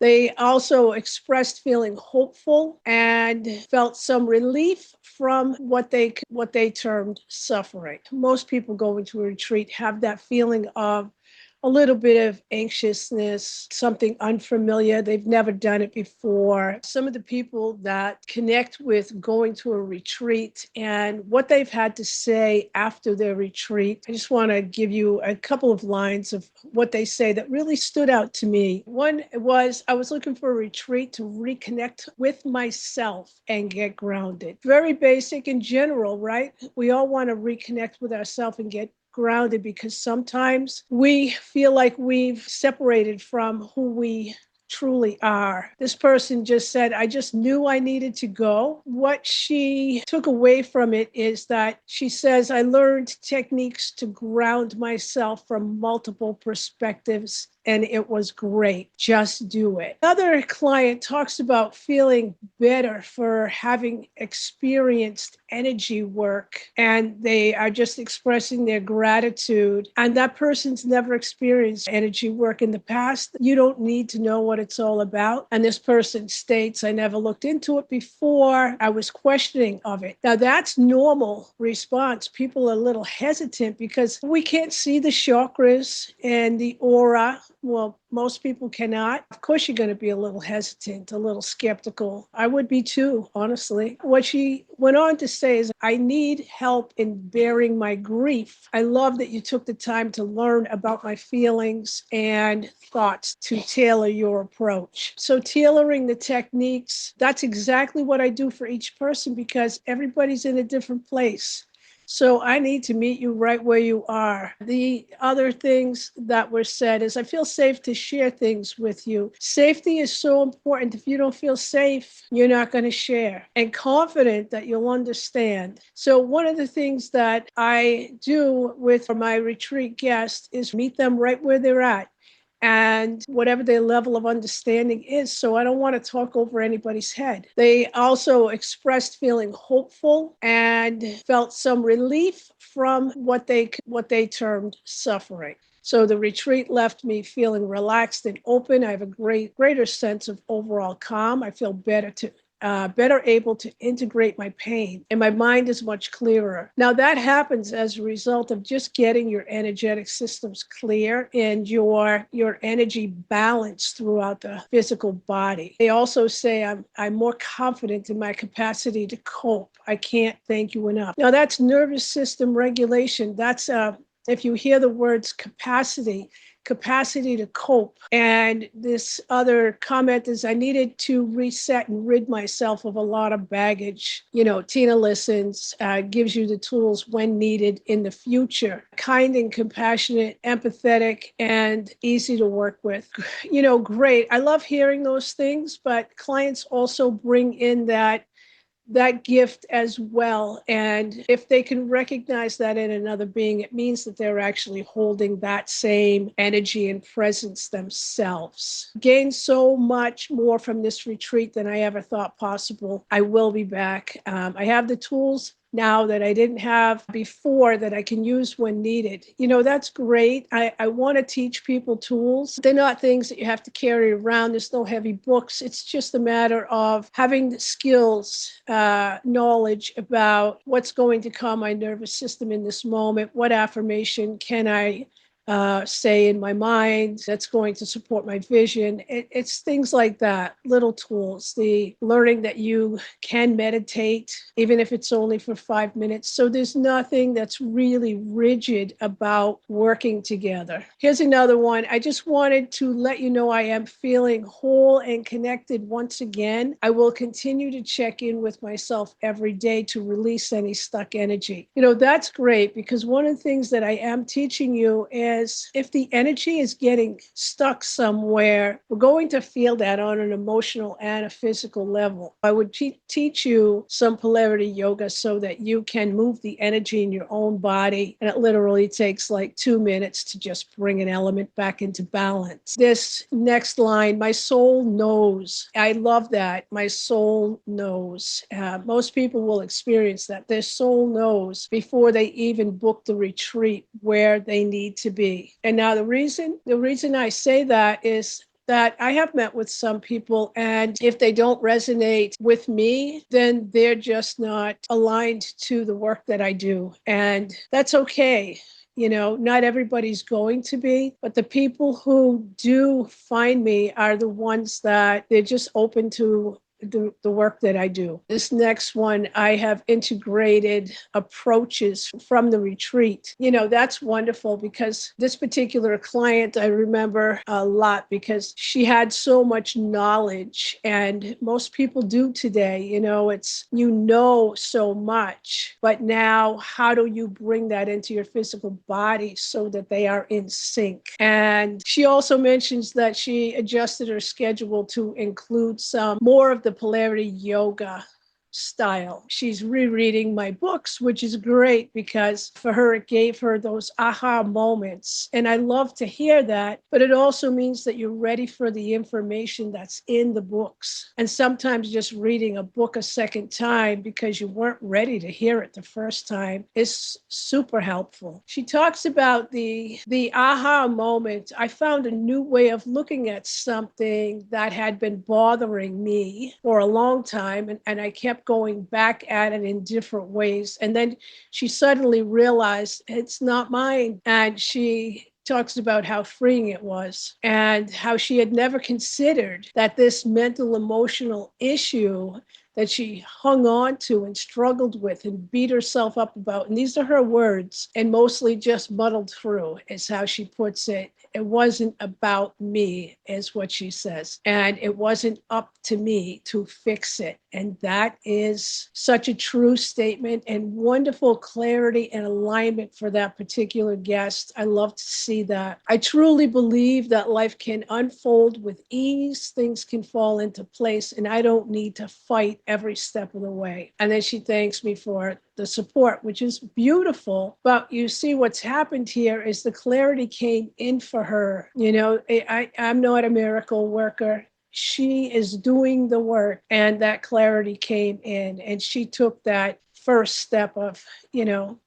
They also expressed feeling hopeful and felt some relief from what they termed suffering. Most people going to a retreat have that feeling of a little bit of anxiousness, something unfamiliar. They've never done it before. Some of the people that connect with going to a retreat and what they've had to say after their retreat, I just want to give you a couple of lines of what they say that really stood out to me. One was, I was looking for a retreat to reconnect with myself and get grounded. Very basic in general, right? We all want to reconnect with ourselves and get grounded because sometimes we feel like we've separated from who we truly are. This person just said, I just knew I needed to go. What she took away from it is that she says, I learned techniques to ground myself from multiple perspectives, and it was great. Just do it. Another client talks about feeling better for having experienced energy work, and they are just expressing their gratitude. And that person's never experienced energy work in the past. You don't need to know what it's all about. And this person states, I never looked into it before. I was questioning of it. Now that's normal response. People are a little hesitant because we can't see the chakras and the aura. Well, most people cannot. Of course, you're going to be a little hesitant, a little skeptical. I would be too, honestly. What she went on to say is, I need help in bearing my grief. I love that you took the time to learn about my feelings and thoughts to tailor your approach. So tailoring the techniques, that's exactly what I do for each person because everybody's in a different place. So I need to meet you right where you are. The other things that were said is I feel safe to share things with you. Safety is so important. If you don't feel safe, you're not going to share. And confident that you'll understand. So one of the things that I do with my retreat guests is meet them right where they're at, and whatever their level of understanding is. So I don't want to talk over anybody's head. They also expressed feeling hopeful and felt some relief from what they termed suffering. So the retreat left me feeling relaxed and open. I have a greater sense of overall calm. I feel better able to integrate my pain, and my mind is much clearer. Now that happens as a result of just getting your energetic systems clear and your energy balanced throughout the physical body. They also say I'm more confident in my capacity to cope. I can't thank you enough. Now that's nervous system regulation. That's if you hear the words capacity to cope. And this other comment is I needed to reset and rid myself of a lot of baggage. Tina listens, gives you the tools when needed in the future. Kind and compassionate, empathetic, and easy to work with. Great. I love hearing those things, but clients also bring in that gift as well. And if they can recognize that in another being, it means that they're actually holding that same energy and presence themselves. Gained so much more from this retreat than I ever thought possible. I will be back. I have the tools now that I didn't have before that I can use when needed. That's great. I want to teach people tools. They're not things that you have to carry around. There's no heavy books. It's just a matter of having the skills, knowledge about what's going to calm my nervous system in this moment. What affirmation can I say in my mind that's going to support my vision. It's things like that, little tools, the learning that you can meditate, even if it's only for 5 minutes. So there's nothing that's really rigid about working together. Here's another one. I just wanted to let you know I am feeling whole and connected once again. I will continue to check in with myself every day to release any stuck energy. That's great because one of the things that I am teaching you is if the energy is getting stuck somewhere, we're going to feel that on an emotional and a physical level. I would teach you some polarity yoga so that you can move the energy in your own body. And it literally takes like 2 minutes to just bring an element back into balance. This next line, my soul knows. I love that. My soul knows. Most people will experience that. Their soul knows before they even book the retreat where they need to be. And now the reason I say that is that I have met with some people, and if they don't resonate with me, then they're just not aligned to the work that I do. And that's okay. Not everybody's going to be, but the people who do find me are the ones that they're just open to the work that I do. This next one, I have integrated approaches from the retreat. That's wonderful because this particular client, I remember a lot because she had so much knowledge, and most people do today. It's, so much, but now how do you bring that into your physical body so that they are in sync? And she also mentions that she adjusted her schedule to include some more of the polarity yoga style. She's rereading my books, which is great because for her, it gave her those aha moments. And I love to hear that, but it also means that you're ready for the information that's in the books. And sometimes just reading a book a second time because you weren't ready to hear it the first time is super helpful. She talks about the aha moment. I found a new way of looking at something that had been bothering me for a long time, and I kept going back at it in different ways. And then she suddenly realized it's not mine. And she talks about how freeing it was and how she had never considered that this mental emotional issue that she hung on to and struggled with and beat herself up about. And these are her words, and mostly just muddled through is how she puts it. It wasn't about me, is what she says. And it wasn't up to me to fix it. And that is such a true statement and wonderful clarity and alignment for that particular guest. I love to see that. I truly believe that life can unfold with ease. Things can fall into place, and I don't need to fight every step of the way. And then she thanks me for the support, which is beautiful. But you see what's happened here is the clarity came in for her. I'm not a miracle worker. She is doing the work, and that clarity came in, and she took that first step of,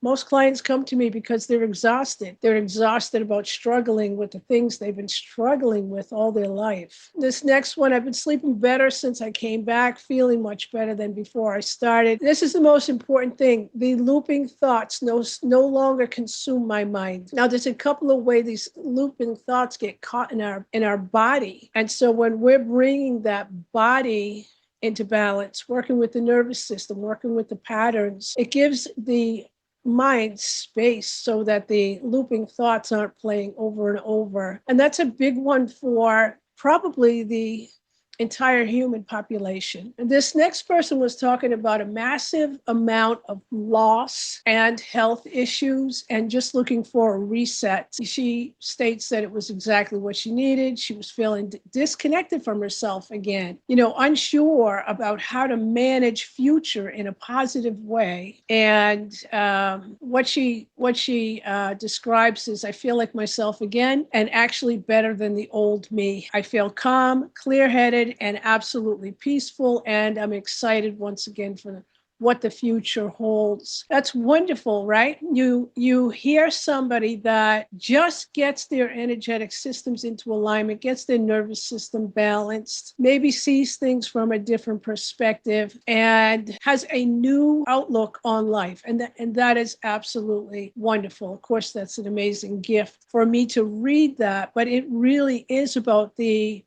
most clients come to me because they're exhausted. They're exhausted about struggling with the things they've been struggling with all their life. This next one, I've been sleeping better since I came back, feeling much better than before I started. This is the most important thing. The looping thoughts no longer consume my mind. Now, there's a couple of ways these looping thoughts get caught in our body. And so when we're bringing that body into balance, working with the nervous system, working with the patterns, it gives the mind space so that the looping thoughts aren't playing over and over. And that's a big one for probably the entire human population. And this next person was talking about a massive amount of loss and health issues and just looking for a reset. She states that it was exactly what she needed. She was feeling disconnected from herself again, unsure about how to manage future in a positive way. And what she describes is, I feel like myself again and actually better than the old me. I feel calm, clear-headed, and absolutely peaceful. And I'm excited once again for what the future holds. That's wonderful, right? You hear somebody that just gets their energetic systems into alignment, gets their nervous system balanced, maybe sees things from a different perspective, and has a new outlook on life. And that is absolutely wonderful. Of course, that's an amazing gift for me to read that, but it really is about the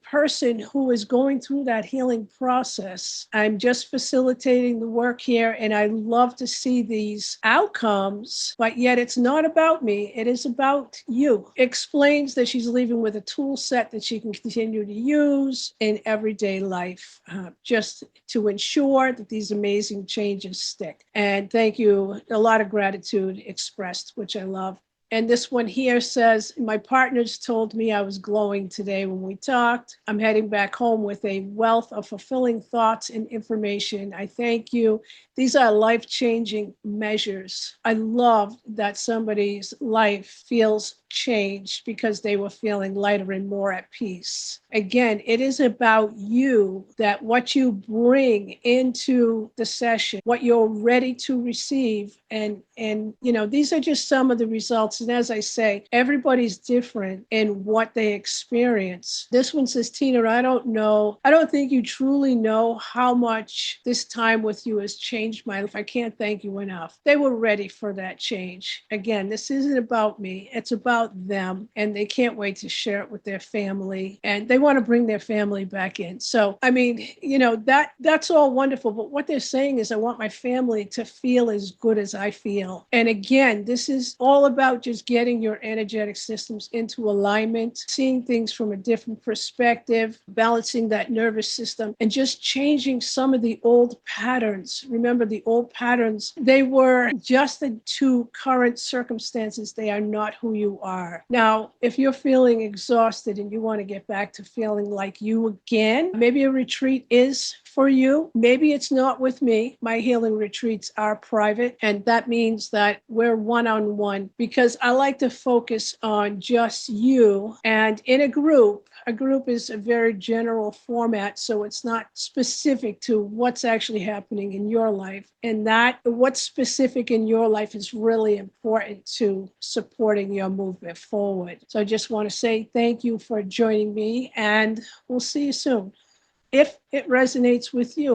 person who is going through that healing process. I'm just facilitating the work here, and I love to see these outcomes, but yet it's not about me. It is about you. Explains that she's leaving with a tool set that she can continue to use in everyday life, just to ensure that these amazing changes stick. And thank you. A lot of gratitude expressed, which I love. And this one here says, my partners told me I was glowing today when we talked. I'm heading back home with a wealth of fulfilling thoughts and information. I thank you. These are life-changing measures. I love that somebody's life feels changed because they were feeling lighter and more at peace. Again, it is about you, that what you bring into the session, what you're ready to receive, and And, these are just some of the results. And as I say, everybody's different in what they experience. This one says, Tina, I don't know. I don't think you truly know how much this time with you has changed my life. I can't thank you enough. They were ready for that change. Again, this isn't about me. It's about them. And they can't wait to share it with their family. And they want to bring their family back in. So, I mean, that's all wonderful. But what they're saying is, I want my family to feel as good as I feel. And again, this is all about just getting your energetic systems into alignment, seeing things from a different perspective, balancing that nervous system, and just changing some of the old patterns. Remember, the old patterns, they were adjusted to current circumstances. They are not who you are. Now, if you're feeling exhausted and you want to get back to feeling like you again, maybe a retreat is for you. Maybe it's not with me. My healing retreats are private, and that means that we're one-on-one, because I like to focus on just you. And in a group is a very general format, so it's not specific to what's actually happening in your life. And that what's specific in your life is really important to supporting your movement forward. So I just want to say thank you for joining me, and we'll see you soon. If it resonates with you,